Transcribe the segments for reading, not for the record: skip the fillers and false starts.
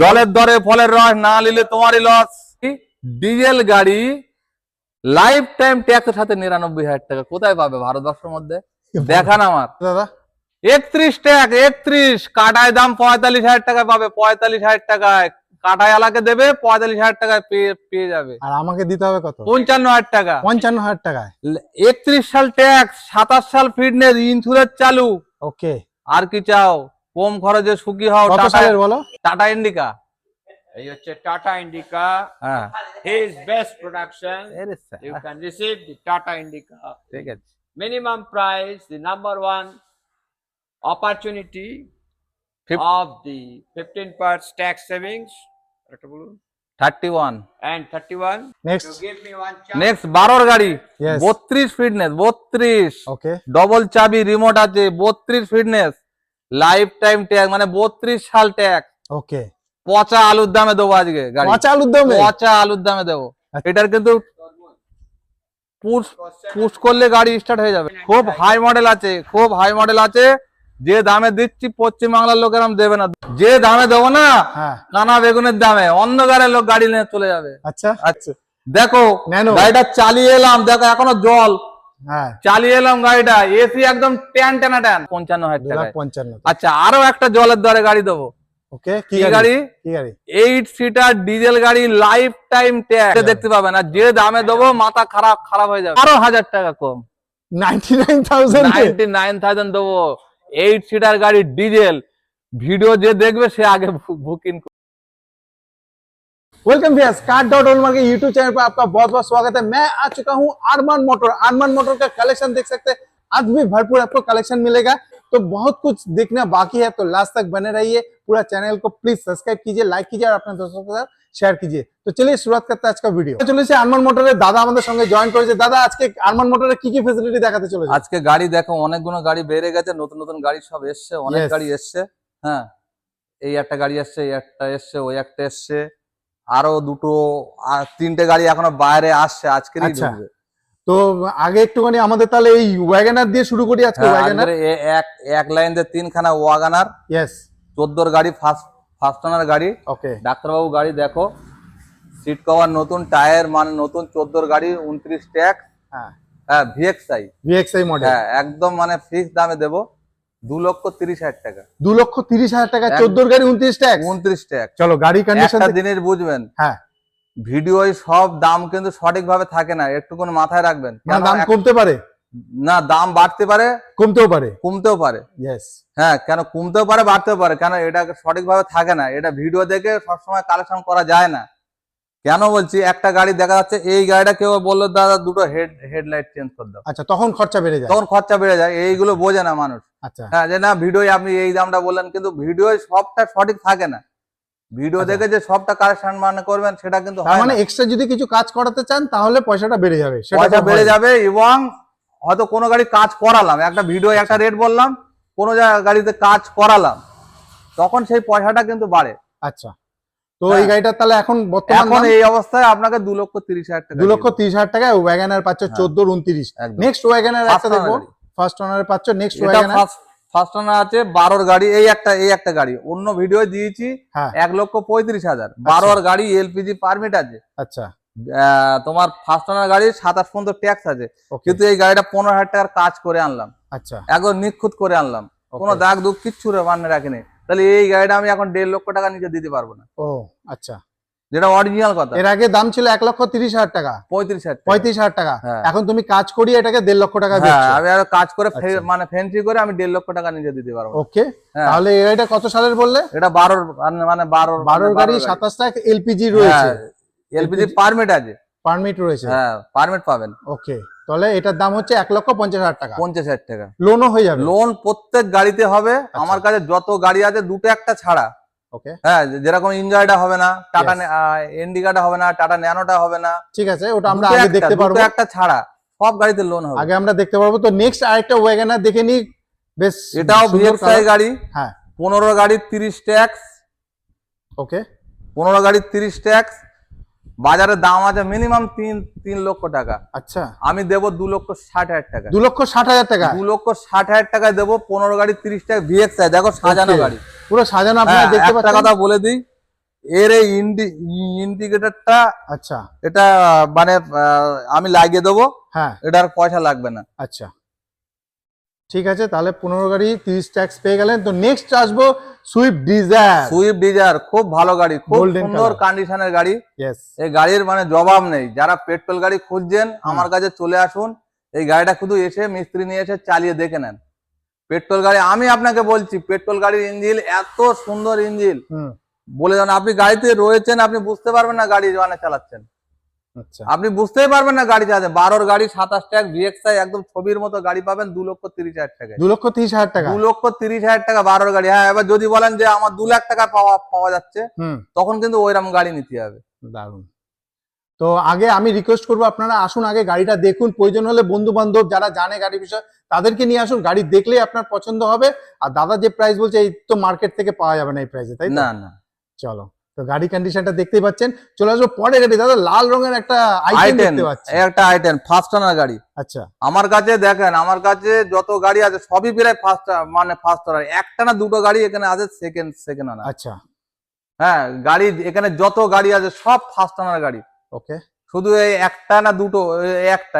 জলের দরে ফলের রস না নিলে তোমারই লস। ডিজেল গাড়ি লাইফ টাইম ট্যাক্সের সাথে ৯৯,০০০ টাকা কোথায় পাবে ভারতবর্ষের মধ্যে? দেখান আমার দাদা ৩১ ট্যাক্স ৩১, কাটায় দাম ৪৫,০০০ টাকায় পাবে, ৪৫,০০০ টাকায় কাটায় আলাকে দেবে, ৪৫,০০০ টাকায় পেয়ে যাবে। আর আমাকে দিতে হবে কত? ৫৫,০০০ টাকা। ৫৫,০০০ টাকায় ৩১ সাল ট্যাক্স, ২৭ সাল ফিটনেস, ইন্স্যুরেন্স চালু। ওকে, আর কি চাও? কম খরচে সুখী হও। কত সালের বলো? Tata indica. এই হচ্ছে টাটা ইন্ডিকা, হ্যাঁ his best production. এর You can receive the Tata Indica. ঠিক আছে। Minimum price, the number one opportunity of the 15% tax savings. 31 And 31. Next. You give me one chance. Next 12 গাড়ি, Yes. 32 fitness, 32 ওকে, double চাবি remote আছে, 32 fitness, life time tax মানে 32 সাল tax. ওকে, পচা আলুর দামে দেবো আজকে গাড়ি, পচা আলুর দামে? পচা আলুর দামে দেবো। আচ্ছা। এটার কিন্তু পুশ করলে গাড়ি স্টার্ট হয়ে যাবে। খুব হাই মডেল আছে, খুব হাই মডেল আছে। যে দামে দিচ্ছি পশ্চিম বাংলার লোকের দেবে না, যে দামে দেবো না হ্যাঁ, কানা বেগুনের দামে অন্ধকারের লোক গাড়ি নিয়ে চলে যাবে। আচ্ছা আচ্ছা দেখো ন্যানো। গাড়িটা চালিয়ে এলাম, দেখো এখনো জল, হ্যাঁ, চালিয়ে এলাম গাড়িটা, এসি একদম ট্যান টানা ট্যান, ৫৫,০০০ টাকা। ২,৫৫,০০০। আচ্ছা আরো একটা জলের দরে গাড়ি দেবো। ওকে, কি গাড়ি? কি গাড়ি? 8 সিটার ডিজেল গাড়ি, লাইফ টাইম ট্যাক্স দেখতে পাবে না। যে দামে দেবো মাথা খারাপ হয়ে যাবে। আরো ১,০০০ টাকা কম, 99,000 99,000 দেবো। 8 सीटर गाड़ी डीजल। वीडियो जे देखबे से आगे बुकिंग। वेलकम व्यूअर्स, कार.all के यूट्यूब चैनल पर आपका बहुत बहुत स्वागत है। मैं आ चुका हूं अरमान मोटर। अरमान मोटर का कलेक्शन देख सकते हैं, आज भी भरपूर आपको कलेक्शन मिलेगा। तो बहुत कुछ देखना बाकी है, तो लास्ट तक बने रहिए। पूरा चैनल को प्लीज सब्सक्राइब कीजिए, लाइक कीजिए और अपने दोस्तों के साथ शेयर कीजिए। तो चलिए शुरुआत करते हैं आज का वीडियो। चलिए अरमान मोटरेর দাদা আমাদের সঙ্গে জয়েন করেছে। দাদা আজকে আরমান মোটরে কি কি ফ্যাসিলিটি দেখাতে চলেছে? আজকে গাড়ি দেখো অনেকগুলো গাড়ি বেড়ে গেছে, নতুন নতুন গাড়ি সব এসছে, অনেক Yes. গাড়ি এসছে। হ্যাঁ এই একটা গাড়ি এসছে, এই একটা এসছে, ওই একটা এসছে, আরো দুটো তিনটে গাড়ি এখনো বাইরে আসছে, আজকেরই আচ্ছা। ঢুকবে। তো আগে একটুখানি আমাদের তাহলে এই ওয়াগনার দিয়ে শুরু করি আজকে। হ্যাঁ, ওয়াগনার আজকের এক লাইন দিয়ে 3খানা ওয়াগনার, ইয়েস 14 গাড়ি, ফার্স্ট ওনার গাড়ি। ওকে, ডাক্তারবাবু গাড়ি দেখো, সিট কভার নতুন, টায়ার মানে নতুন, 14 গাড়ি, 29 ট্যাক্স। হ্যাঁ হ্যাঁ ভিএক্সআই মডেল। হ্যাঁ একদম মানে ফিক্স দামে দেবো, 2,30,000 টাকা। 2,30,000 টাকা 14 গাড়ি 29 ট্যাক্স। 29 ট্যাক্স। চলো গাড়ি কন্ডিশন একটা জিনিস বুঝবেন, হ্যাঁ ভিডিওয় সব দাম কিন্তু সঠিক ভাবে থাকে না, একটুকুন মাথায় রাখবেন। মানে দাম কমতে পারে, না দাম বাড়তে পারে, কমতেও পারে। কমতেও পারে। ইয়েস, হ্যাঁ কেন কমতেও পারে, বাড়তেও পারে, কেন এটা সঠিক ভাবে থাকে না। এটা ভিডিও দেখে সবসময় কালেকশন করা যায় না। কেন বলছি, একটা গাড়ি দেখা যাচ্ছে, এই গাড়িটা কেউ বললো দাদা দুটো হেডলাইট চেঞ্জ করে দাও, আচ্ছা তখন খরচা বেড়ে যায়। তখন খরচা বেড়ে যায়। এইগুলো বোঝে না মানুষ। আচ্ছা হ্যাঁ যে না ভিডিও আপনি এই দামটা বললেন, কিন্তু ভিডিও সবটা সঠিক থাকে না। ভিডিও দেখে যে সবটা কালেকশন মানে করবেন সেটা কিন্তু তার হয় মানে না। এক্সট্রা যদি কিছু কাজ করাতে চান তাহলে পয়সাটা বেড়ে যাবে, সেটা পয়সা তো বেড়ে হয়। যাবে, এবং হয়তো কোনো গাড়ি কাজ করালাম, একটা ভিডিও একটা রেট বললাম, কোনো গাড়িতে কাজ করালাম, তখন সেই পয়সাটা কিন্তু বাড়ে। আচ্ছা তো এই গাড়িটা তাহলে এখন বর্তমান এখন এই অবস্থায় আপনাকে 2,30,000 টাকা, 2,30,000 টাকায় ওয়াগনার পাচ্ছ 14 29। একদম। নেক্সট ওয়াগনার First একটা দেখবো, owner গাড়ি। ফার্স্ট ওনারে পাচ্ছ নেক্সট এটা ওয়াগনার। ফার্স্ট ওনার আছে 12 গাড়ি, এই একটা গাড়ি অন্য ভিডিও দিয়েছি, হ্যাঁ 1,35,000, 12 গাড়ি, এলপিজি পারমিট আছে। আচ্ছা তোমার ফার্স্ট ওনার গাড়ি 27 পর্যন্ত ট্যাক্স আছে, ওকে, কিন্তু এই গাড়িটা 15,000 টাকার কাজ করে আনলাম, আচ্ছা একদম নিখুঁত করে আনলাম, Okay. কোনো দাগ দুঃখ কিচ্ছু মানে রাখিনি। তাহলে এই গাড়িটা আমি এখন 1.5 লক্ষ টাকা নিচে দিতে পারবো না, ও আচ্ছা। যেটা অরিজিনাল কথা। এর আগে দাম ছিল 1,30,000 টাকা, 35,000 টাকা। 35,000 টাকা। হ্যাঁ। এখন তুমি কাজ করিয়ে এটাকে 1.5 লক্ষ টাকা হ্যাঁ দিচ্ছ। আমি আর কাজ করে আচ্ছা। মানে ফেন্সি করে আমি 1.5 লক্ষ টাকা নিচে দিতে পারবো। ওকে, হ্যাঁ। তাহলে এটা কত সালের বললে? এটা 12 মানে 12 গাড়ি 27 টাকা এলপিজি রয়েছে, এলপিজি পারমিট আছে। পারমিট রয়েছে। হ্যাঁ পারমিট পাবেন। ওকে, তাহলে এটার দাম হচ্ছে 1,50,000 টাকা। 50,000 টাকা লোনও হয়ে যাবে। লোন প্রত্যেক গাড়িতে হবে। আমার কাছে যত গাড়ি আছে দুটো একটা ছাড়া, ওকে হ্যাঁ যেরকম এনজয়টা হবে না, টাটা ইন্ডিকাটা হবে না, টাটা ন্যানোটা হবে না, ঠিক আছে, ওটা আমরা দুটো আগে একটা, দেখতে পারবো। দুটো একটা ছাড়া সব গাড়িতে লোন হবে। আগে আমরা দেখতে পারবো। তো নেক্সট আরেকটা ওয়াগনার দেখে নি, বেশ এটাও সুন্দর ভিএক্সআই colour। গাড়ি, হ্যাঁ 15 গাড়ি 30 ট্যাক্স, ওকে 15 গাড়ি 30 ট্যাক্স, বাজারের দাম আছে মিনিমাম 3 লক্ষ টাকা। আচ্ছা, আমি দেবো 2,60,000 টাকা। 2,60,000 টাকা। 2,60,000 টাকায় দেবো। 15 গাড়ি 30 টাকা VXI, দেখো সাজানো Okay, গাড়ি। পুরো সাজানো আপনারা হ্যাঁ, দেখতে একটা পাচ্ছেন। কথা বলে দিই, এর এই ইন্ডিকেটরটা আচ্ছা, এটা মানে আমি লাগিয়ে দেবো, হ্যাঁ, এটার পয়সা লাগবে না। আচ্ছা, ঠিক আছে, তাহলে 15 গাড়ি 30 ট্যাক্স পেয়ে গেলেন। তো নেক্সট আসবো সুইফট ডিজায়ার। সুইফট ডিজায়ার খুব ভালো গাড়ি, খুব Golden সুন্দর color। কন্ডিশনের গাড়ি। ইয়েস, এই গাড়ির মানে জবাব নেই। যারা পেট্রোল গাড়ি খুঁজছেন আমার কাছে চলে আসুন। এই গাড়িটা শুধু এসে মিস্ত্রি নিয়ে এসে চালিয়ে দেখে নেন। পেট্রোল গাড়ি, আমি আপনাকে বলছি, পেট্রোল গাড়ির ইঞ্জিন এত সুন্দর ইঞ্জিন হুম, বলে যান। আপনি গাড়িতে রয়েছেন, আপনি বুঝতে পারবেন না গাড়ি মানে চালাচ্ছেন, আচ্ছা, আপনি বুঝতেই পারবেন না গাড়ি চালাচ্ছেন। 12 গাড়ি 27 ট্যাগ VXI একদম ছবির মতো গাড়ি পাবেন 2,30,000 টাকায়। 2,30,000 টাকা। 2,30,000 টাকা 12 গাড়ি। হ্যাঁ, এবার যদি বলেন যে আমার 2 লাখ টাকা পাওয়া যাচ্ছে, হুম, তখন কিন্তু ওইরকম গাড়ি নিতে হবে। দারুণ। তো আগে আমি রিকোয়েস্ট করবো আপনারা আসুন, আগে গাড়িটা দেখুন, প্রয়োজন হলে বন্ধু বান্ধব যারা জানে গাড়ির বিষয় তাদেরকে নিয়ে আসুন, গাড়ি দেখলেই আপনার পছন্দ হবে। আর দাদা যে প্রাইস বলছে এই তো মার্কেট থেকে পাওয়া যাবে না এই প্রাইসে, তাই তো? না না, চলো, তো গাড়ি কন্ডিশনটা দেখতেই পাচ্ছেন। চলে আসবো পরের গাড়ি। দাদা লাল রঙের একটা আইটেম i10, দেখতে পাচ্ছি। একটা i10 ফার্স্ট ওনার গাড়ি। আচ্ছা, আমার কাছে দেখেন, আমার কাছে যত গাড়ি আছে সবই প্রায় ফার্স্ট ওনার। একটা না দুটো গাড়ি এখানে আছে সেকেন্ড ওনার। আচ্ছা, হ্যাঁ, গাড়ি এখানে যত গাড়ি আছে সব ফার্স্ট ওনার গাড়ি। ওকে। শুধু এই একটা না দুটো, একটা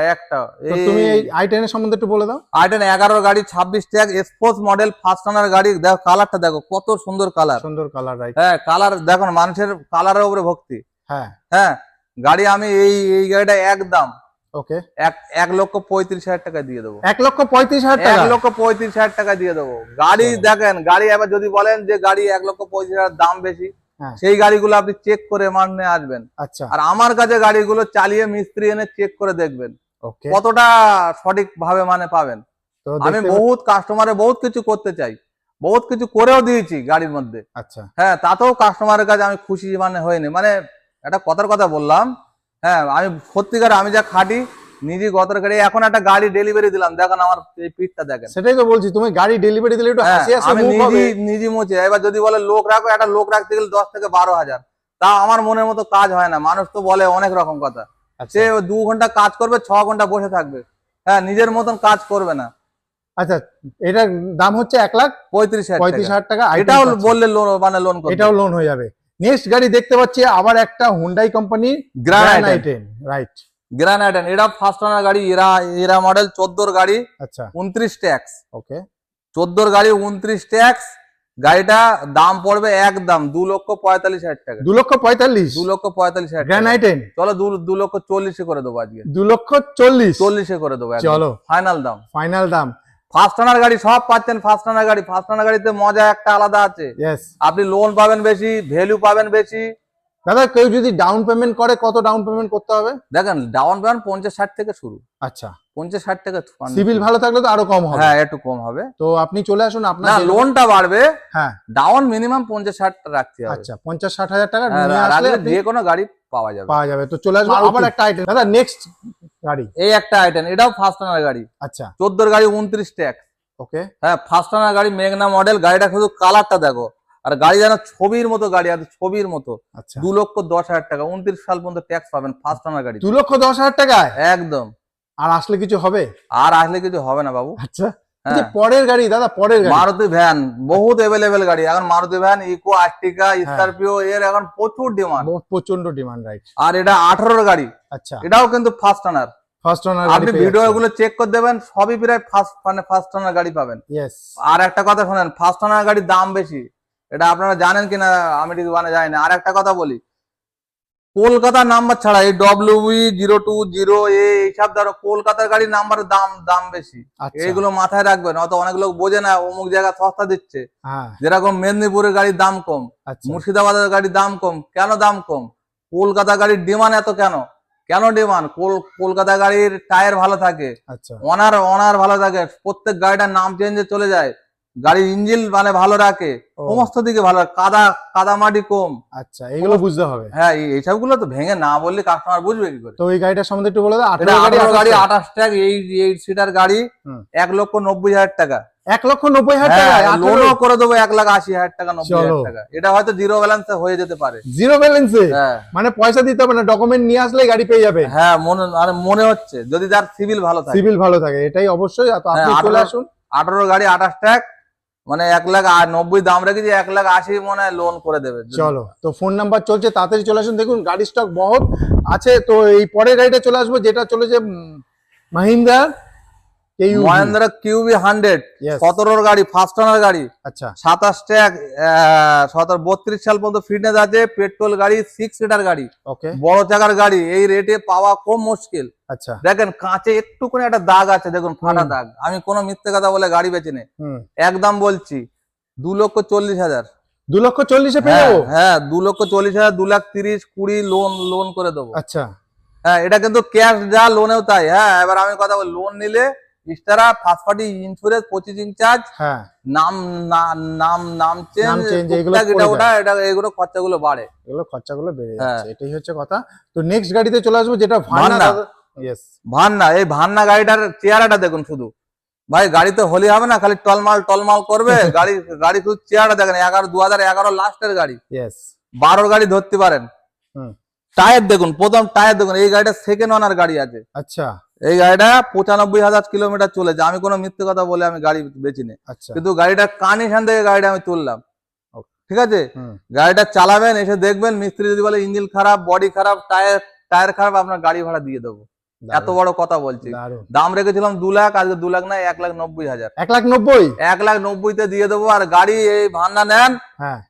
তো তুমি এই i10 এর সম্বন্ধে একটু বলে দাও। i10 11 গাড়ি 26 tag sports model first owner গাড়ি। দেখো কালারটা, দেখো কত সুন্দর কালার। সুন্দর কালার, রাইট। হ্যাঁ, কালার দেখুন, মানুষের কালারের উপরে ভক্তি। হ্যাঁ, হ্যাঁ, গাড়ি আমি এই গাড়িটা একদম ওকে। 1,35,000 টাকা দিয়ে দেবো। 1,35,000 টাকা। 1,35,000 টাকা দিয়ে দেবো। গাড়ি দেখেন, গাড়ি এবার যদি বলেন যে গাড়ি 1,35,000 দাম বেশি, হ্যাঁ, সেই গাড়িগুলো আপনি চেক করে মানে আসবেন। আচ্ছা, আর আমার কাছে গাড়িগুলো চালিয়ে মিস্ত্রি এনে চেক করে দেখবেন ওকে। কতটা সঠিক ভাবে মানে পাবেন। তো আমি বহুত কাস্টমারে বহুত কিছু করতে চাই, বহুত কিছু করেও দিয়েছি গাড়ির মধ্যে। আচ্ছা, হ্যাঁ, তাতেও কাস্টমারের কাছে আমি খুশি মানে হয়নি। মানে একটা কথার কথা বললাম। হ্যাঁ, আমি সত্যিকার আমি যা খাটি নিজে গতর গাড়ি, এখন একটা গাড়ি ডেলিভারি দিলাম, দেখেন আমার এই পিঠটা দেখেন। সেটাই তো বলছি, তুমি গাড়ি ডেলিভারি দিলে একটু হ্যাঁ, হাসি হাসি আমি মুখ হবে। নিজে মুছে। এবার যদি বলে লোক রাখো, একটা লোক রাখতে গেলে 10 থেকে 12,000, তা আমার মনের মতো কাজ হয় না। মানুষ তো বলে অনেক রকম কথা। আচ্ছা, সে 2 ঘন্টা কাজ করবে, 6 ঘন্টা বসে থাকবে। হ্যাঁ, নিজের মতন কাজ করবে না। আচ্ছা, এটার দাম হচ্ছে 35,000 টাকা। এটাও বললে লোন করবে। এটাও লোন হয়ে যাবে। নেক্সট গাড়ি দেখতে পাচ্ছি আবার একটা Hyundai company grand i10, right. i10 এটা ফার্স্ট ওনার গাড়ি। এরা মডেল 14 গাড়ি আচ্ছা, 29 ট্যাক্স। ওকে। 14 গাড়ি 29 ট্যাক্স। গাড়িটা দাম পড়বে একদম 2,45,000 টাকা। 2,45,000 2,45,000 গ্র্যান্ড টাকা। i10। চলো 2,40,000 করে দেবো আজকে। 2,40,000 40 করে দেবো। চলো, ফাইনাল দাম। ফাইনাল দাম। ফার্স্ট ওনার গাড়ি সব পাচ্ছেন। ফার্স্ট ওনার গাড়ি, ফার্স্ট ওনার গাড়িতে মজা একটা আলাদা আছে। ইয়েস। আপনি লোন পাবেন বেশি, ভ্যালু পাবেন বেশি। দাদা কেউ যদি ডাউন পেমেন্ট করে কত ডাউন পেমেন্ট করতে হবে? দেখেন, ডাউন পেমেন্ট 50-60 থেকে শুরু। আচ্ছা, 50-60 টাকা। সিভিল ভালো থাকলে তো আরো কম হবে। হ্যাঁ, একটু কম হবে। তো আপনি চলে আসুন, না, আপনার লোনটা বাড়বে। হ্যাঁ, ডাউন মিনিমাম 50-60 রাখতে হবে। আচ্ছা, 50-60,000 টাকা হ্যাঁ, নিয়ে আসলে রাখলে আপনি যে কোনো গাড়ি পাওয়া যাবে। পাওয়া যাবে। তো চলে আসবো আবার একটা আইটেম। দাদা নেক্সট গাড়ি। এই একটা i10, এটাও ফার্স্ট ওনার গাড়ি। আচ্ছা, 14 গাড়ি 29 ট্যাক্স। ওকে। হ্যাঁ, ফার্স্ট ওনার গাড়ি, মেঘনা মডেল। গাড়িটা শুধু কালারটা দেখো, আর গাড়ি যেন ছবির মতো গাড়ি আছে, ছবির মতো। আচ্ছা, 2,10,000 টাকা 29 সাল পর্যন্ত ট্যাক্স পাবেন ফার্স্ট ওনার গাড়ি। 2,10,000 টাকায় একদম। আর আসলে কিছু হবে? আর আসলে কিছু হবে না বাবু। আচ্ছা, হ্যাঁ। যে পরের গাড়ি দাদা, পরের গাড়ি মারুতি ভ্যান বহুত অ্যাভেলেবেল গাড়ি এখন। Maruti van, Eeco, Ertiga, Scorpio, এর এখন প্রচুর ডিমান্ড। প্রচন্ড ডিমান্ড, রাইট। আর এটা 18 গাড়ি। আচ্ছা, এটাও কিন্তু ফার্স্ট ওনার। ফার্স্ট ওনার আপনি ভিডিও গুলো চেক করে দেবেন, সবই প্রায় ফার্স্ট ওনার গাড়ি পাবেন। ইয়েস। আর একটা কথা শোনেন, ফার্স্ট ওনার গাড়ির দাম বেশি, এটা আপনারা জানেন কিনা আমি ঠিক জানি না। আর একটা কথা বলি, কলকাতার নাম্বার ছাড়া এই WV020 এইসব ধরো কলকাতার গাড়ির নাম্বারের দাম বেশি। আচ্ছা, এইগুলো মাথায় রাখবেন, অত অনেক লোক বোঝে না অমুক জায়গায় সস্তা দিচ্ছে। হ্যাঁ, যেরকম মেদিনীপুরের গাড়ির দাম কম, আচ্ছা, মুর্শিদাবাদের গাড়ির দাম কম। কেন দাম কম? কলকাতা গাড়ির ডিমান্ড এত কেন? ডিমান্ড? কলকাতা গাড়ির টায়ার ভালো থাকে, আচ্ছা, অনার ভালো থাকে, প্রত্যেক গাড়িটার নাম চেঞ্জে চলে যায়, গাড়ির ইঞ্জিন মানে ভালো রাখে, ও। সমস্ত দিকে ভালো। কাদা মাটি কম। আচ্ছা, এগুলো বুঝতে হবে। হ্যাঁ, এইসব গুলো তো ভেঙে না বললে কাস্টমার বুঝবে কি করে? তো এই গাড়িটার সম্বন্ধে একটু বলে দাও। এটা 18 গাড়ি, 18 গাড়ি 28 ট্যাগ, 8 সিটার গাড়ি। হুম। 1,90,000 টাকা। 1,90,000 টাকা লোনও করে দেবো 1,80,000 টাকা, 90,000 চলো। টাকা। এটা হয়তো জিরো ব্যালেন্সে হয়ে যেতে পারে। জিরো ব্যালেন্সে, হ্যাঁ মানে পয়সা দিতে হবে না, ডকুমেন্ট নিয়ে আসলে গাড়ি পেয়ে যাবে। হ্যাঁ, মনে হচ্ছে যদি যার সিভিল ভালো থাকে। সিভিল ভালো থাকে, এটাই অবশ্যই। তো আপনি হ্যাঁ, চলে আসুন। 18 গাড়ি 28 ট্যাগ, মানে 1,90,000 দাম রেখেছি, 1,80,000 মনে হয় লোন করে দেবে। চলো, তো ফোন নাম্বার চলছে, তাড়াতাড়ি চলে আসুন। দেখুন গাড়ি স্টক বহুত আছে। তো এই পরের গাড়িটা চলে আসবো, যেটা চলেছে মাহিন্দ্রা KUV। মহেন্দ্র কিউবি 100, Yes. 17 গাড়ি, ফার্স্ট ওনার গাড়ি, আচ্ছা 27 ট্যাগ, 32 সাল পর্যন্ত ফিটনেস আছে, পেট্রোল গাড়ি, 6 সিটার গাড়ি, ওকে বড় চাকার গাড়ি। এই রেটে পাওয়া খুব মুশকিল। আচ্ছা দেখেন কাঁচে একটুখানি একটা দাগ আছে, দেখুন ফাটা দাগ। আমি কোনো মিথ্যে কথা বলে গাড়ি বেচি নেই। হুম একদম বলছি 2,40,000। 2,40,000 পেয়ে যাবো। হ্যাঁ 2,40,000, 2,30,000, 20 লোন করে দেবো। আচ্ছা হ্যাঁ, এটা কিন্তু ক্যাশ যা, লোনেও তাই। হ্যাঁ, এবার আমি কথা বলি, লোন নিলে ইস্টারা, first party insurance, processing charge, হ্যাঁ নাম নাম চেঞ্জ, change এগুলো এটা পড়ে ওটা, এটা এগুলো খরচাগুলো বাড়ে। এগুলো খরচাগুলো বেড়ে হ্যাঁ। যাচ্ছে, এটাই হচ্ছে কথা। তো নেক্সট গাড়িতে চলে আসবো, যেটা ভান্না। ভান্না। ইয়েস ভান্না, এই ভান্না গাড়িটার চেহারাটা দেখুন শুধু। ভাই গাড়িতে হলি হবে না, খালি টলমাল করবে। গাড়ি শুধু চেহারাটা দেখেন। 2011 লাস্টের গাড়ি, ইয়েস 12 গাড়ি ধরতে পারেন। হুম টায়ার দেখুন, প্রথম টায়ার দেখুন। এই গাড়িটা সেকেন্ড ওনার গাড়ি আছে। আচ্ছা এই গাড়িটা 95,000 কিলোমিটার চলেছে। আমি কোনো মিথ্যে কথা বলে আমি গাড়ি বেচি নি, আচ্ছা কিন্তু গাড়িটার কন্ডিশন থেকে গাড়িটা আমি তুললাম। Okay. ঠিক আছে, হুম গাড়িটা চালাবেন, এসে দেখবেন, মিস্ত্রি যদি বলে ইঞ্জিন খারাপ, বডি খারাপ, টায়ার খারাপ, আপনার গাড়ি ভাড়া দিয়ে দেবো। এত বড় কথা বলছি। দারুন। দাম রেখেছিলাম 2 লাখ, আজকে 2 লাখ না, 1,90,000। 1,90,000 1,90,000 দিয়ে দেবো। আর গাড়ি এই ভান্না নেন, হ্যাঁ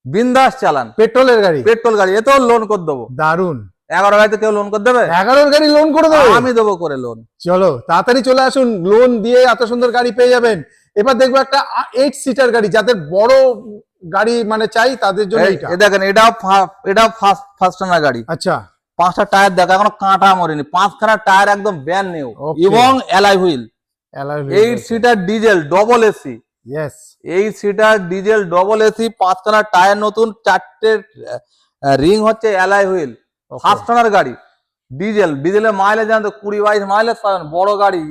বিন্দাস চালান, পেট্রোলের গাড়ি, পেট্রোল গাড়ি, এতেও লোন করে দেবো। দারুন। 11 গাড়িতে কেউ লোন করে দেবে? 11 গাড়ি লোন করে দেবে, আমি দেবো করে লোন। চলো তাড়াতাড়ি চলে আসুন, লোন দিয়ে এত সুন্দর গাড়ি পেয়ে যাবেন। এবার দেখবো একটা 8 সিটার গাড়ি, যাদের বড় গাড়ি মানে চাই তাদের জন্য এটা। এই দেখেন, এটাও ফার্স্ট ওনার গাড়ি। আচ্ছা 5টা টায়ার দেখো, এখনো কাঁটা মরেনি। 5খানা টায়ার একদম ব্যান্ড নিউ, Okay. এবং alloy wheel. 8 seater diesel double AC, yes 8 seater diesel double AC, 5খানা টায়ার নতুন, 4টে রিং হচ্ছে অ্যালয় হুইল। ফার্স্ট ওনার গাড়ি, ডিজেলের মাইলেজ জানো তো, 20-22 মাইলেজ পাবেন। বড় গাড়ি,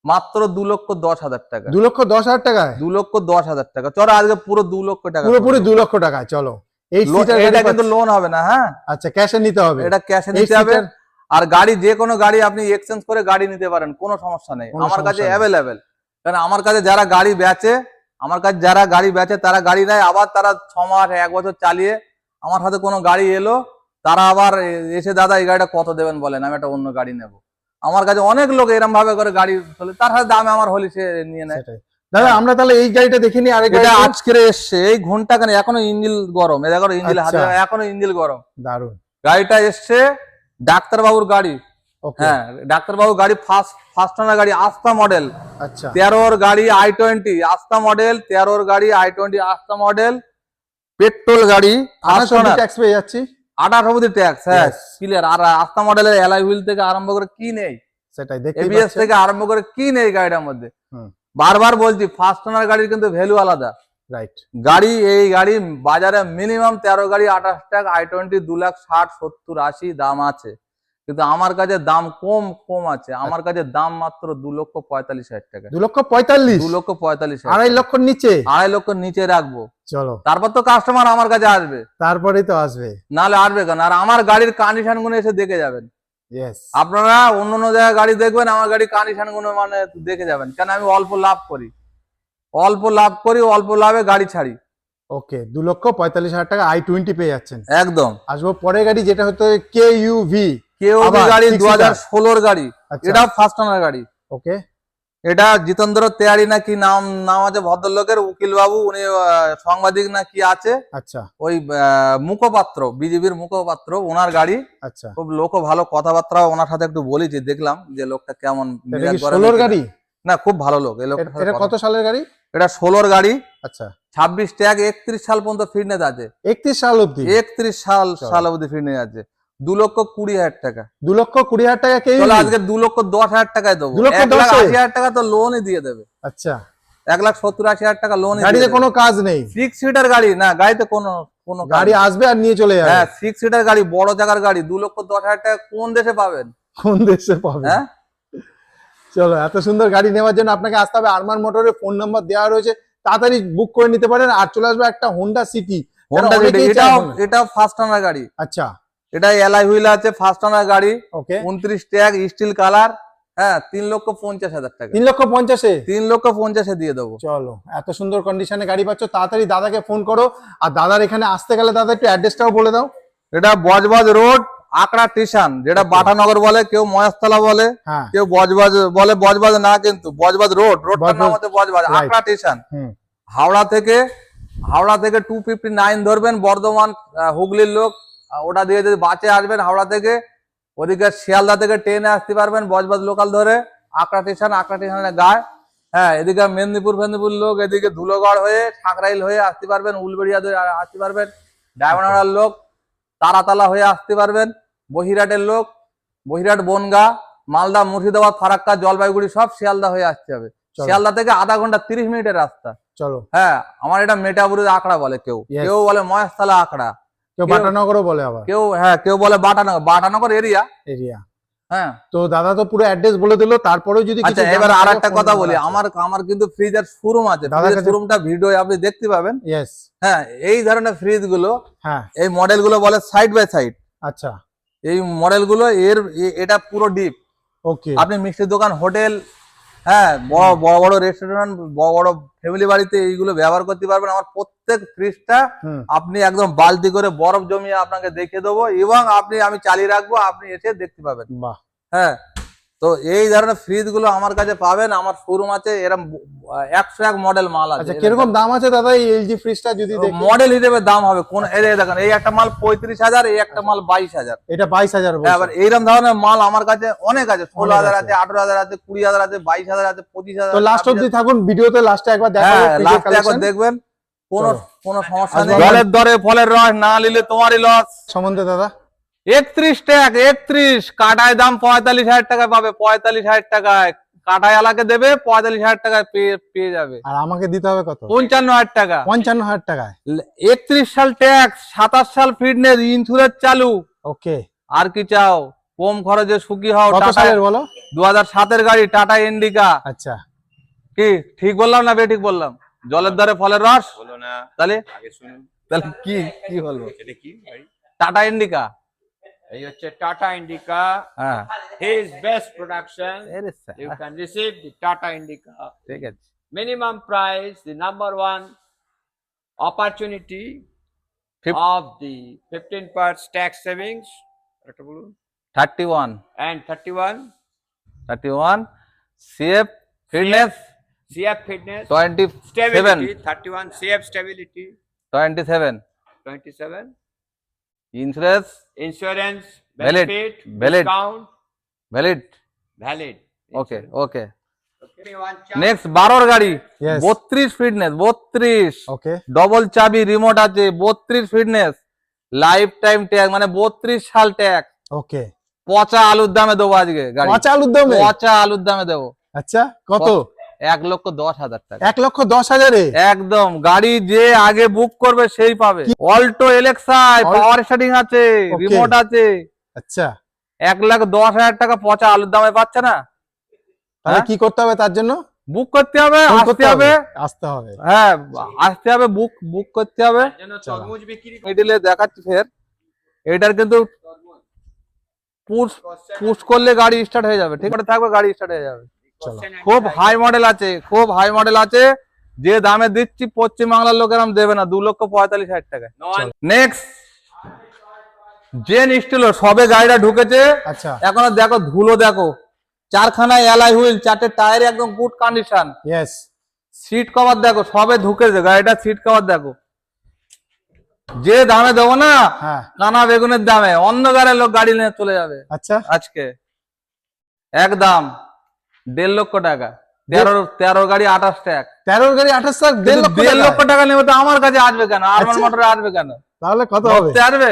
মাত্র 2,10,000 টাকা। 2,10,000 টাকায় 2,10,000 টাকা। চলো আজকে পুরো 2 লক্ষ টাকা, পুরোপুরি 2 লক্ষ টাকায়। চলো 8 সিটার এটা গাড়ি কিন্তু লোন হবে না। হ্যাঁ, আচ্ছা ক্যাশে নিতে হবে, এটা ক্যাশে 8 নিতে হবে। সিটার। আর গাড়ি, যে কোনো গাড়ি আপনি এক্সচেঞ্জ করে গাড়ি নিতে পারেন, কোনো সমস্যা নেই। কোনো আমার কাছে সমস্যা নেই। অ্যাভেলেবেল। কারণ আমার কাছে যারা গাড়ি বেচে, তারা গাড়ি নেয়, আবার তারা 6 মাস 1 বছর চালিয়ে আমার সাথে কোনো গাড়ি এলো, তারা আবার এসে, দাদা এই গাড়িটা কত দেবেন বলেন, আমি একটা অন্য গাড়ি নেব। আমার কাছে অনেক লোক এরকম ভাবে করে গাড়ি চলে, তার সাথে দামে আমার হলি সে নিয়ে নেয়। সেটাই। দাদা আমরা তাহলে এই গাড়িটা দেখিনি, আরেক এটা গাড়ি আজকে এসছে, এই ঘন্টা খানে, এখনো ইঞ্জিন গরম। এ দেখো ইঞ্জিন হাতে, আচ্ছা। এখনো ইঞ্জিন গরম। দারুন। গাড়িটা এসছে ডাক্তারবাবুর গাড়ি। ওকে হ্যাঁ, ডাক্তারবাবু গাড়ি, ফার্স্ট ওনার গাড়ি, আস্থা মডেল, আচ্ছা 13 গাড়ি i20 আস্থা মডেল, 13 গাড়ি i20 আস্থা মডেল, পেট্রোল গাড়ি, ফার্স্ট 28 ওনার, ট্যাক্স পেয়ে যাচ্ছি। 28 অবধি ট্যাক্স। হ্যাঁ Yes. ক্লিয়ার। আর আস্থা মডেলের অ্যালয় হুইল থেকে আরম্ভ করে কি নেই, সেটাই দেখতে এবিএস থেকে আরম্ভ করে কি নেই গাড়িটার মধ্যে। হুম বারবার বলছি, ফার্স্ট ওনার গাড়ির কিন্তু ভ্যালু আলাদা। রাইট। এই গাড়ি বাজারে মিনিমাম 13 গাড়ি 28 টাকা, i20 2,60,000 70 80 দাম আছে, কিন্তু আমার কাছে দাম কম আছে। আমার কাছে দাম মাত্র 2,45,000 টাকা। 2,45,000, 2,45,000, 2.5 লক্ষর নিচে। 2.5 লক্ষ নিচে রাখবো। চলো তারপর তো কাস্টমার আমার কাছে আসবে, তারপরেই তো আসবে। নাহলে আসবে কেন? আর আমার গাড়ির কন্ডিশন গুলো এসে দেখে যাবেন। ইয়েস আপনারা অন্য জায়গায় গাড়ি দেখবেন, আমার গাড়ির কন্ডিশন গুলো মানে দেখে যাবেন। কেন আমি অল্প লাভ করি, অল্প লাভে গাড়ি ছাড়ি। ওকে 2,45,000 টাকা i20 পেয়ে যাচ্ছেন। একদম। আসবো পরের গাড়ি, যেটা হচ্ছে KUV। কেউবি গাড়ি, 6 2016 গাড়ি। আচ্ছা। এটা ফার্স্ট ওনার গাড়ি। ওকে এটা জিতেন্দ্র তেয়ারি না কি নাম আছে ভদ্রলোকের, উকিল বাবু, উনি সাংবাদিক না কি আছে, আচ্ছা ওই মুখপাত্র, বিজেপির মুখপাত্র, ওনার গাড়ি। আচ্ছা। খুব লোকও ভালো, কথাবার্তা ওনার সাথে একটু বলেছি, দেখলাম যে লোকটা কেমন এটা মিজাজ কি গরম 16 গাড়ি? না, খুব ভালো লোক এই লোকটা। এটা কত সালের গাড়ি? এটা 16 গাড়ি, আচ্ছা 26 ট্যাগ, 31 সাল পর্যন্ত ফিটনেস আছে। 31 সাল অবধি? 31 সাল অবধি ফিটনেস আছে। 2,20,000 টাকা। 2,20,000 টাকা KUV? চলো আজকে 2,10,000 টাকায় দেবো। 2,10,000 1,80,000 টাকা তো লোনই দিয়ে দেবে। আচ্ছা 1,70,000-80,000 টাকা লোন। গাড়িতে কোনো কাজ নেই? 6 সিটার গাড়ি না, গাড়িতে কোনো গাড়ি আসবে আর নিয়ে চলে যাবে। হ্যাঁ 6 সিটার গাড়ি, বড় চাকার গাড়ি, 2,10,000 টাকা কোন দেশে পাবেন? কোন দেশে পাবে? হ্যাঁ চলো, এত সুন্দর গাড়ি নেওয়ার জন্য আপনাকে আসতে হবে আরমান মোটরের, ফোন নাম্বার দেওয়া রয়েছে, তাড়াতাড়ি বুক করে নিতে পারেন। আর চলে আসবে একটা হোন্ডা সিটি। হোন্ডা সিটি, এটাও ফার্স্ট ওনার গাড়ি। আচ্ছা, এটা এলআই হুইল আছে, ফার্স্ট ওনার গাড়ি, ওকে। 29 ট্যাগ, স্টিল কালার। হ্যাঁ, 3,50,000 টাকা। 3,50,000-এ 3,50,000 দিয়ে দেবো। চলো, এত সুন্দর কন্ডিশনে গাড়ি পাচ্ছ, তাড়াতাড়ি দাদাকে ফোন করো। আর দাদার এখানে আসতে গেলে দাদা একটু অ্যাড্রেসটাও বলে দাও। এটা বজবজ রোড, আকড়া স্টেশন, যেটা বাটানগর বলে, কেউ মহেশতলা বলে, হ্যাঁ, কেউ বজবজ বলে। বজবজ না, কিন্তু বজবজ রোডটার নাম হচ্ছে বজবজ, Right. আকড়া স্টেশন। হুম, হাওড়া থেকে 259 ধরবেন, বর্ধমান হুগলির লোক। ওটা দিয়ে যদি বাসে আসবেন হাওড়া থেকে, ওদিকে শিয়ালদা থেকে ট্রেনে আসতে পারবেন বজবজ লোকাল ধরে, আকড়া স্টেশনের গায়ে। হ্যাঁ, এদিকে মেদিনীপুর লোক, এদিকে ধুলোগড় হয়ে, সাকরাইল হয়ে আসতে পারবেন, উলবেড়িয়া ধরে আসতে পারবেন, ডায়মন্ডহাটার লোক তারাতলা হয়ে আসতে পারবেন, বহিরাটের লোক বহিরাট, বনগা, মালদা, মুর্শিদাবাদ, ফারাক্কা, জলপাইগুড়ি সব শিয়ালদা হয়ে আসতে হবে। চলো। শিয়ালদা থেকে আধা ঘন্টা 30 মিনিটের রাস্তা। চলো। হ্যাঁ, আমার এটা মেটাবুরুজ আকড়া বলে, কেউ Yes. কেউ বলে মহেশতলা আকড়া, কেউ বাটানগরও বলে আবার, কেউ বলে বাটানগর এরিয়া। এরিয়া। হ্যাঁ, তো দাদা তো পুরো অ্যাড্রেস বলে দিল, তারপরেও যদি কিছু আচ্ছা, জানার এবার থাকে, আরেকটা ফোন কথা নাম্বার বলি, আছে। আমার কিন্তু ফ্রিজের শোরুম আছে। দাদার ফ্রিজের কাছে- শোরুমটা ভিডিও আপনি দেখতে পাবেন। ইয়েস। হ্যাঁ, এই ধরনের ফ্রিজ গুলো, হ্যাঁ, এই মডেল গুলো বলে সাইড বাই সাইড। আচ্ছা, এই মডেল গুলো এটা পুরো ডিপ। ওকে। আপনি মিষ্টির দোকান, হোটেল, হ্যাঁ, বড় বড় রেস্টুরেন্ট, বড় বড় ফ্যামিলি বাড়িতে এইগুলো ব্যবহার করতে পারবেন। আমার প্রত্যেক ফ্রিজটা হুম, আপনি একদম বালতি করে বরফ জমিয়ে আপনাকে দেখিয়ে দেবো, এবং আমি চালিয়ে রাখবো, আপনি এসে দেখতে পাবেন। বাহ, হ্যাঁ, তো এই ধরনের ফ্রিজ গুলো আমার কাছে পাবেন। আমার শোরুম আছে, এরকম 101 মডেল মাল আছে। আচ্ছা, কিরকম দাম আছে দাদা এই এলজি ফ্রিজটা যদি দেখি? মডেল হিসেবে দাম হবে কোন, এই দেখেন, এই একটা মাল 35,000, এই একটা মাল 22,000। এটা 22,000 হ্যাঁ, আবার এইরকম ধরনের মাল আমার কাছে অনেক আছে, 16,000 আছে। আছে, 18,000 আছে, 20,000 আছে, 22,000 আছে, 25,000। তো লাস্ট অবধি থাকুন, ভিডিওতে লাস্টে একবার দেখাবো হ্যাঁ, ফ্রিজের লাস্টে একবার কালেকশন দেখবেন, কোনো চলো। কোনো সমস্যা আসবো নেই। আবার। জলের দরে ফলের রস না নিলে তোমারই লস। সম্বন্ধে দাদা। 31 ট্যাগ, 31 কাটায় দাম 45,000 টাকায় পাবে, 45,000 টাকায় কাটায় আলাকে দেবে, 45,000 টাকায় পেয়ে যাবে। আর আমাকে দিতে হবে কত? 55,000 টাকা। 55,000 টাকায়। 31 সাল ট্যাক্স, 27 সাল ফিটনেস, ইন্স্যুরেন্স চালু। ওকে। আর কি চাও? কম খরচে সুখী হও। কত টাটা সালের বলো? 2007 গাড়ি, টাটা ইন্ডিকা। আচ্ছা, কি ঠিক বললাম না বেঠিক বললাম? জলের দরে ফলের রস, বলো না, তাহলে আগে শুনুন। তাহলে কি বলবো? এটা কি গাড়ি? Tata indica. এই হচ্ছে টাটা ইন্ডিকা, হ্যাঁ, his best production. এরে You sir, can receive the Tata Indica. ঠিক আছে। Minimum price, the number one opportunity of the 15% tax savings. একটা বলুন। 31 And 31 CF fitness CF fitness, 27 stability, 31 CF stability, 27 27 insurance insurance, Valid. benefit, Valid. discount, valid. valid. Okay okay. Okay, one next 12 গাড়ি, Yes. 32 fitness, 32 ওকে। Double চাবি remote আছে, 32 fitness, life time tag, মানে 32 সাল tag. ওকে। পচা আলুর দামে দেবো আজকে গাড়ি, পচা আলুর দামে? পচা আলুর দামে দেবো। আচ্ছা, কত? 1,10,000 টাকা। 1,10,000-এ? একদম, গাড়ি যে আগে বুক করবে সেই পাবে। অল্টো এলেক্সাই, পাওয়ার স্টার্টিং আছে, Okay. রিমোট আছে। আচ্ছা, 1,10,000 টাকা পচা আলুর দামে পাচ্ছে না? তাহলে হ্যাঁ? কি করতে হবে তার জন্য? বুক করতে হবে, ফোন আসতে করতে হবে। আসতে হবে। হ্যাঁ, আসতে হবে, বুক করতে হবে। তার জন্য তরমুজ বিক্রি করে। মিডিলে দেখাচ্ছি ফের, এটার কিন্তু পুশ করলে গাড়ি স্টার্ট হয়ে যাবে, ঠিক আছে, থাকবে, গাড়ি স্টার্ট হয়ে যাবে। চলো। খুব হাই মডেল আছে, খুব হাই মডেল আছে, যে দামে দিচ্ছি পশ্চিম বাংলার লোকেরা দেবে না, 2,45,000 টাকায়। নেক্সট জেন স্টিল, সবে গাড়িটা ঢুকেছে, আচ্ছা, এখনো দেখো ধুলো, দেখো 4খানায় এলআই হুইল, 4টে টায়ার একদম good condition, yes. Seat cover দেখো, সবে ঢুকেছে গাড়িটা, সিট কভার দেখো। যে দামে দেবো না, হ্যাঁ, কানা বেগুনের দামে অন্য গাড়ির লোক গাড়ি নিয়ে চলে যাবে আচ্ছা। আজকে। একদম 1.5 লক্ষ টাকা, 13 গাড়ি 28 ট্যাগ। 13 গাড়ি 28 লাখ, 1.5 লক্ষ 1.5 লক্ষ টাকা। টাকা নেবে তো আমার কাছে আসবে কেন? আরমান আচ্ছা। মোটরে আসবে কেন? তাহলে কত হবে? ভাবতে আসবে?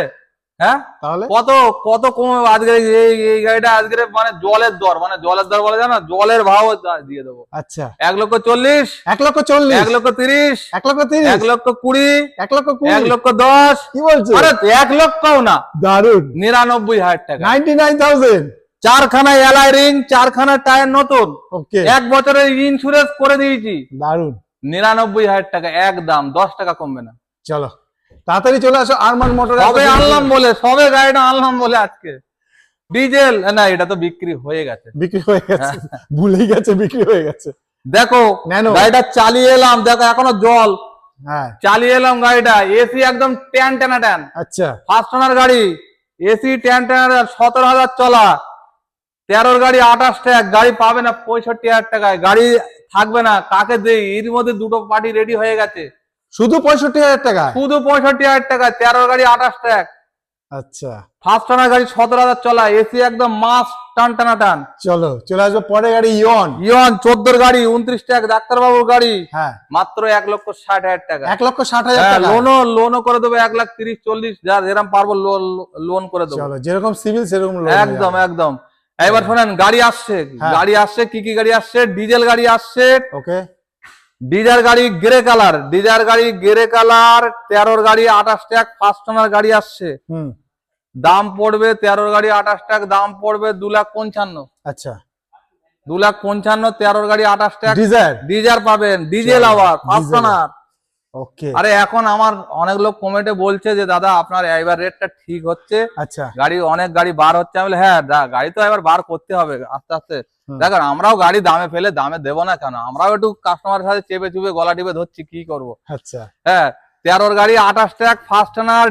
হ্যাঁ, তাহলে কত কত কমে আজকে এই গাড়িটা আজকে, মানে জলের দর, মানে জলের দর বলে জানো, জলের ভাও দিয়ে দেবো। আচ্ছা, 1,40,000, 1,40,000, 1,30,000, 1,30,000, 1,20,000, 1,20,000, 1,10,000। কি বলছো? আরে 1 লক্ষও না, দারুন। 99,000 টাকা। 99,000। 4খানা এলআই রিং, 4খানা টায়ার নতুন, ওকে 1 বছরের ইন্স্যুরেন্স করে দিয়েছি, দারুন। 99,000 টাকা একদম, 10 টাকা কমবে না। চলো তাড়াতাড়ি চলে আসো আরমান মোটর। সবে আনলাম বলে, সবে গাড়িটা আনলাম বলে আজকে। ডিজেল না, এটা তো বিক্রি হয়ে গেছে, বিক্রি হয়ে গেছে, ভুলেই গেছে বিক্রি হয়ে গেছে। দেখো ন্যানো। গাড়িটা চালিয়ে এলাম, দেখো এখনো জল, হ্যাঁ চালিয়ে এলাম গাড়িটা, এসি একদম ট্যান টানা ট্যান, আচ্ছা ফার্স্ট ওনার গাড়ি, এসি ট্যান টানা, 17,000 চলা, 13 গাড়ি 28 টাকা, গাড়ি পাবে না 65,000 টাকায়, গাড়ি থাকবে না, কাকে দেই? এর মধ্যে দুটো পার্টি রেডি হয়ে গেছে, শুধু 65,000 টাকা? শুধু 65,000 টাকা, 13 গাড়ি 28 টাকা, আচ্ছা ফার্স্ট ওনার গাড়ি, 17,000 চলা, এসি একদম মাস টান টানা টান। চলো চলে আসবো পরে গাড়ি ইয়ন। ইয়ন 14 গাড়ি 29 টাকা, ডাক্তারবাবুর গাড়ি, হ্যাঁ মাত্র 1,60,000 টাকা। 1,60,000 হ্যাঁ, টাকা। লোনও করে দেবো 1,30,40,000, যা যেরকম পারবো লোন করে দেবো। চলো যেরকম সিভিল সেরকম লোন। একদম একদম। এবার শোনেন, গাড়ি আসছে, হ্যাঁ। গাড়ি আসছে, কি কি গাড়ি আসছে? ডিজেল গাড়ি আসছে, ওকে ডিজেল গাড়ি গ্রে কালার, ডিজেল গাড়ি গ্রে কালার, 13 গাড়ি 28 টাকা, ফার্স্ট ওনার গাড়ি আসছে, হুম দাম পড়বে 13 গাড়ি 28 টাকা, দাম পড়বে 2,55,000, আচ্ছা 2,55,000, 13 গাড়ি 28 টাকা, ডিজায়ার। ডিজেল পাবেন, ডিজেল আবার ফার্স্ট ডিজেল। ওনার। ওকে আরে এখন আমার অনেক লোক কমেন্টে বলছে যে দাদা আপনার এবার রেটটা ঠিক হচ্ছে, আচ্ছা গাড়ি অনেক গাড়ি বার হচ্ছে। আমি বলি হ্যাঁ গাড়ি তো এবার বার করতে হবে আস্তে আস্তে। দেখেন আমরাও গাড়ি দামে ফেলে দামে দেবো না কেন, আমরাও একটু কাস্টমারের সাথে চেপে চুপে গলা টিপে ধরছি, কি করব। আচ্ছা হ্যাঁ, 13 গাড়ি 28 টাকা, ফার্স্ট ওনার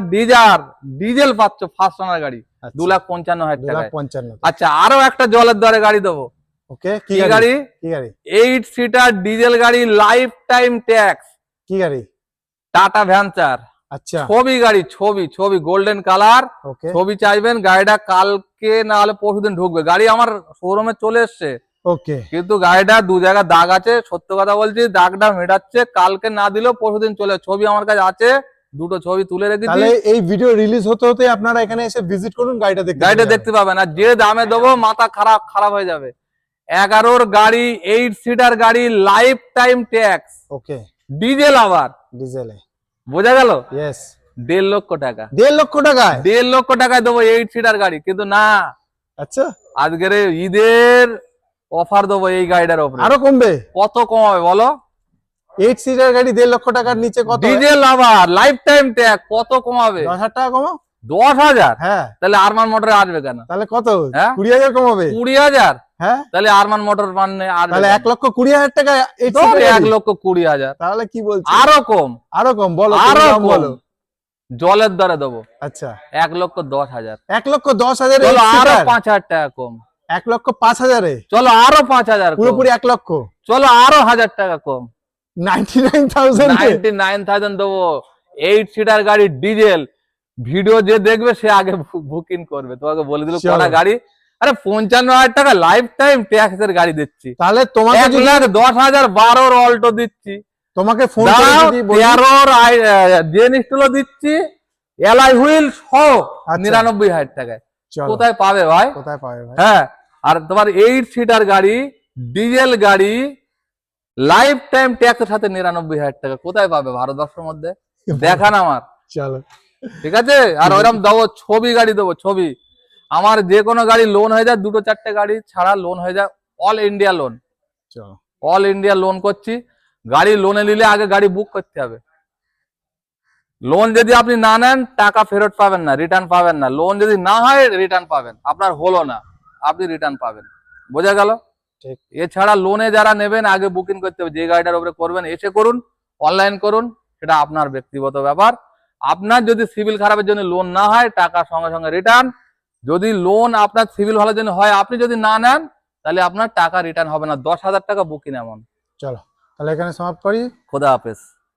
ডিজেল পাচ্ছ, ফার্স্ট ওনার গাড়ি 2,55,000 টাকা। 2,55,000। আচ্ছা, আরো একটা জলের দরে গাড়ি দেবো। ওকে কি কি গাড়ি? গাড়ি? কি গাড়ি? 8 সিটার ডিজেল গাড়ি, লাইফ টাইম ট্যাক্স, কি গাড়ি? টাটা ভ্যানচার, আচ্ছা ছবি গাড়ি, ছবি গোল্ডেন কালার, ওকে ছবি চাইবেন, গাড়িটা কালকে না হলে পরশুদিন ঢুকবে। গাড়ি আমার শোরুমে চলে এসছে, ওকে কিন্তু গাড়িটা 2 জায়গায় দাগ আছে, সত্য কথা বলছি, দাগটা মেটাচ্ছে, কালকে না দিলেও পরশুদিন চলে। ছবি আমার কাছে আছে, দুটো ছবি তুলে রেখেছি, তাহলে এই ভিডিও রিলিজ হতে হতে আপনারা এখানে এসে ভিজিট করুন, গাড়িটা দেখতে গাড়িটা পাবেন। দেখতে পাবেন। আর যে দামে দেবো মাথা খারাপ হয়ে যাবে। 11 গাড়ি 8 সিটার গাড়ি, লাইফ টাইম ট্যাক্স, ওকে ডিজেল আবার, ডিজেলে। বোঝা গেল? ইয়েস 1.5 লক্ষ টাকা, 1.5 লক্ষ টাকায়? 1.5 লক্ষ টাকায় দেবো 8 সিটার গাড়ি। কিন্তু না, আচ্ছা আজকের এই ঈদের অফার দেবো এই গাড়িটার উপরে। আরো কমবে? কত কমাবে বলো? 8 সিটার গাড়ি 1.5 লক্ষ টাকার নিচে কত? ডিজেল আবার, লাইফ টাইম ট্যাক্স, কত কমাবে? 10,000 টাকা কমাও। 10,000? হ্যাঁ তাহলে আরমান মোটরে আসবে কেন? তাহলে কত? হ্যাঁ? 20,000 কমাবে? 20,000? হ্যাঁ তাহলে আরমান মোটর মানে আসবে তাহলে কেন? 1,20,000 টাকা 8 ধর, সিটার 1,20,000। তাহলে কি বলছো? আরো কম, আরো কম বলো, আরো তুমি দাম কম, বলো। জলের দরে দেবো আচ্ছা 1,10,000। 1,10,000 চলো আরো 5,000 টাকা কম, 1,05,000 চলো আরো 5,000 কম, পুরোপুরি 1 লক্ষ। চলো আরো 1,000 টাকা কম, 99,000 99,000 দেবো। 8 সিটার গাড়ি ডিজেল, ভিডিও যে দেখবে সে আগে বুকিং করবে, তোমাকে বলে দিল চলো। কটা গাড়ি। আরে 55,000 টাকা লাইফ টাইম ট্যাক্সের গাড়ি দিচ্ছি, তাহলে তোমাকে যদি 1,10,000 12 অল্টো দিচ্ছি, তোমাকে ফোন করে যদি বলি 13 জেনিস্টুলো দিচ্ছি, এলআই হুইল সহ আচ্ছা। 99,000 টাকায়। চলো, কোথায় পাবে ভাই? কোথায় পাবে ভাই? হ্যাঁ, আর তোমার 8 সিটার গাড়ি ডিজেল গাড়ি লাইফ টাইম ট্যাক্সের সাথে 99,000 টাকা কোথায় পাবে ভারতবর্ষের মধ্যে? দেখান আমার, চলো ঠিক আছে? আর ওইরকম দেবো ছবি গাড়ি, দেবো ছবি। আমার যে কোনো গাড়ি লোন হয়ে যায়, 2-4টে গাড়ি ছাড়া লোন হয়ে যায়, অল ইন্ডিয়া লোন, চলো অল ইন্ডিয়া লোন করছি। গাড়ি লোনে নিলে আগে গাড়ি বুক করতে হবে। লোন যদি আপনি না নেন টাকা ফেরত পাবেন না, রিটার্ন পাবেন না। লোন যদি না হয় রিটার্ন পাবেন, আপনার হলো না আপনি রিটার্ন পাবেন, বোঝা গেল? ঠিক। এছাড়া লোনে যারা নেবেন আগে বুকিং করতে হবে, যে গাড়িটার উপরে করবেন এসে করুন, অনলাইন করুন, সেটা আপনার ব্যক্তিগত ব্যাপার। আপনার যদি সিভিল খারাপের জন্য লোন না হয় টাকা সঙ্গে সঙ্গে রিটার্ন। যদি লোন আপনার সিভিল ভালোর জন্য হয়, আপনি যদি না নেন তাহলে আপনার টাকা রিটার্ন হবে না, 10,000 টাকা বুকিং এমন। চলো তাহলে এখানে সমাপ্ত করি। খোদা হাফেজ।